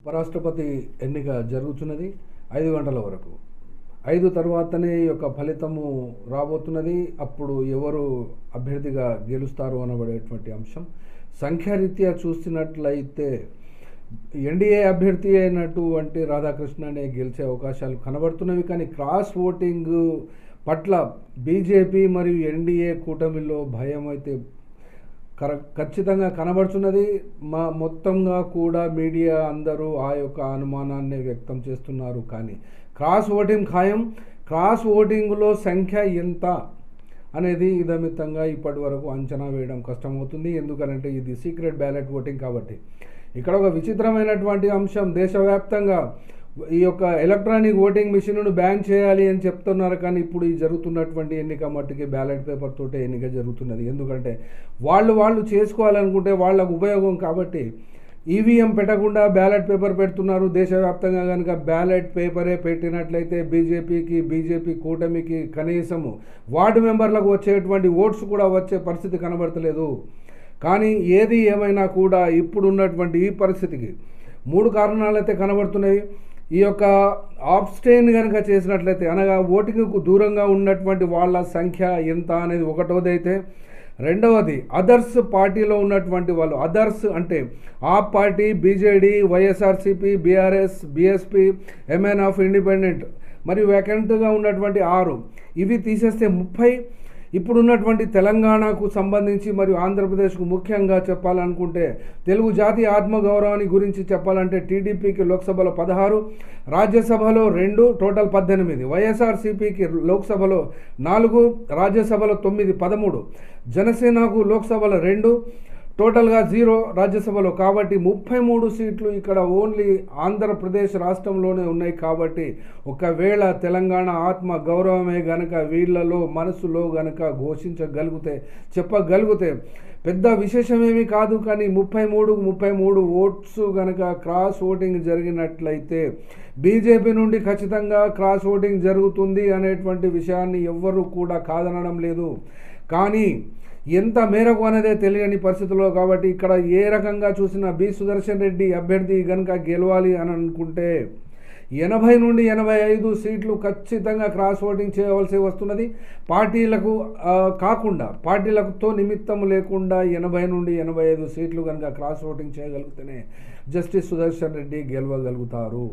ఉపరాష్ట్రపతి ఎన్నిక జరుగుతున్నది 5 గంటల వరకు. 5 తర్వాతనే ఈ యొక్క ఫలితము రాబోతున్నది. అప్పుడు ఎవరు అభ్యర్థిగా గెలుస్తారు అనబడేటువంటి అంశం. సంఖ్యారీత్యా చూసినట్లయితే ఎన్డీఏ అభ్యర్థి అయినటువంటి రాధాకృష్ణనే గెలిచే అవకాశాలు కనబడుతున్నవి. కానీ క్రాస్ ఓటింగ్ పట్ల బీజేపీ మరియు ఎన్డీఏ కూటమిలో భయం అయితే ఖచ్చితంగా కనబడుతున్నది. మొత్తంగా కూడా మీడియా అందరూ ఆ యొక్క అనుమానాన్ని వ్యక్తం చేస్తున్నారు. కానీ క్రాస్ ఓటింగ్ ఖాయం. క్రాస్ ఓటింగ్లో సంఖ్య ఎంత అనేది ఇదమిత్తంగా ఇప్పటి వరకు అంచనా వేయడం కష్టమవుతుంది. ఎందుకనంటే ఇది సీక్రెట్ బ్యాలెట్ ఓటింగ్ కాబట్టి. ఇక్కడ ఒక విచిత్రమైనటువంటి అంశం, దేశవ్యాప్తంగా ఈ యొక్క ఎలక్ట్రానిక్ ఓటింగ్ మిషన్ను బ్యాన్ చేయాలి అని చెప్తున్నారు. కానీ ఇప్పుడు ఈ జరుగుతున్నటువంటి ఎన్నిక మట్టుకి బ్యాలెట్ పేపర్ తోటే ఎన్నిక జరుగుతున్నది. ఎందుకంటే వాళ్ళు చేసుకోవాలనుకుంటే వాళ్ళకు ఉపయోగం కాబట్టి ఈవీఎం పెట్టకుండా బ్యాలెట్ పేపర్ పెడుతున్నారు. దేశవ్యాప్తంగా కనుక బ్యాలెట్ పేపరే పెట్టినట్లయితే బీజేపీ కూటమికి కనీసము వార్డు మెంబర్లకు వచ్చేటువంటి ఓట్స్ కూడా వచ్చే పరిస్థితి కనబడతలేదు. కానీ ఏది ఏమైనా కూడా ఇప్పుడున్నటువంటి ఈ పరిస్థితికి 3 కారణాలు అయితే కనబడుతున్నాయి. ఈ యొక్క ఆబ్స్టైన్ కనుక చేసినట్లయితే, అనగా ఓటింగ్కు దూరంగా ఉన్నటువంటి వాళ్ళ సంఖ్య ఎంత అనేది ఒకటోదైతే, రెండవది అదర్స్ పార్టీలో ఉన్నటువంటి వాళ్ళు. అదర్స్ అంటే AAP party, BJD, YSRCP, BRS, BSP, MN of independent మరియు వేకెంట్గా ఉన్నటువంటి 6 ఇవి తీసేస్తే 30. ఇప్పుడున్నటువంటి తెలంగాణకు సంబంధించి మరియు ఆంధ్రప్రదేశ్కు ముఖ్యంగా చెప్పాలనుకుంటే తెలుగు జాతి ఆత్మగౌరవాన్ని గురించి చెప్పాలంటే టీడీపీకి లోక్సభలో 16, రాజ్యసభలో 2, టోటల్ 18. వైఎస్ఆర్సీపీకి లోక్సభలో 4, రాజ్యసభలో 9, 13. జనసేనకు లోక్సభలో 2, టోటల్గా 0 రాజ్యసభలో. కాబట్టి 33 సీట్లు ఇక్కడ ఓన్లీ ఆంధ్రప్రదేశ్ రాష్ట్రంలోనే ఉన్నాయి. కాబట్టి ఒకవేళ తెలంగాణ ఆత్మ గౌరవమే గనక వీళ్ళలో మనసులో గనక ఘోషించగలిగితే, చెప్పగలిగితే పెద్ద విశేషమేమీ కాదు. కానీ 33 ఓట్స్ గనక క్రాస్ ఓటింగ్ జరిగినట్లయితే బీజేపీ నుండి ఖచ్చితంగా క్రాస్ ఓటింగ్ జరుగుతుంది అనేటువంటి విషయాన్ని ఎవ్వరూ కూడా కాదనడం లేదు. కానీ ఎంత మేరకు అనేదే తెలియని పరిస్థితుల్లో. కాబట్టి ఇక్కడ ఏ రకంగా చూసినా బి సుదర్శన్ రెడ్డి అభ్యర్థి కనుక గెలవాలి అని అనుకుంటే 80 నుండి 85 సీట్లు ఖచ్చితంగా క్రాస్ ఓటింగ్ చేయవలసి వస్తున్నది. పార్టీలకు కాకుండా, పార్టీలతో నిమిత్తం లేకుండా 80 నుండి 85 సీట్లు కనుక క్రాస్ ఓటింగ్ చేయగలిగితేనే జస్టిస్ సుదర్శన్ రెడ్డి గెలవగలుగుతారు.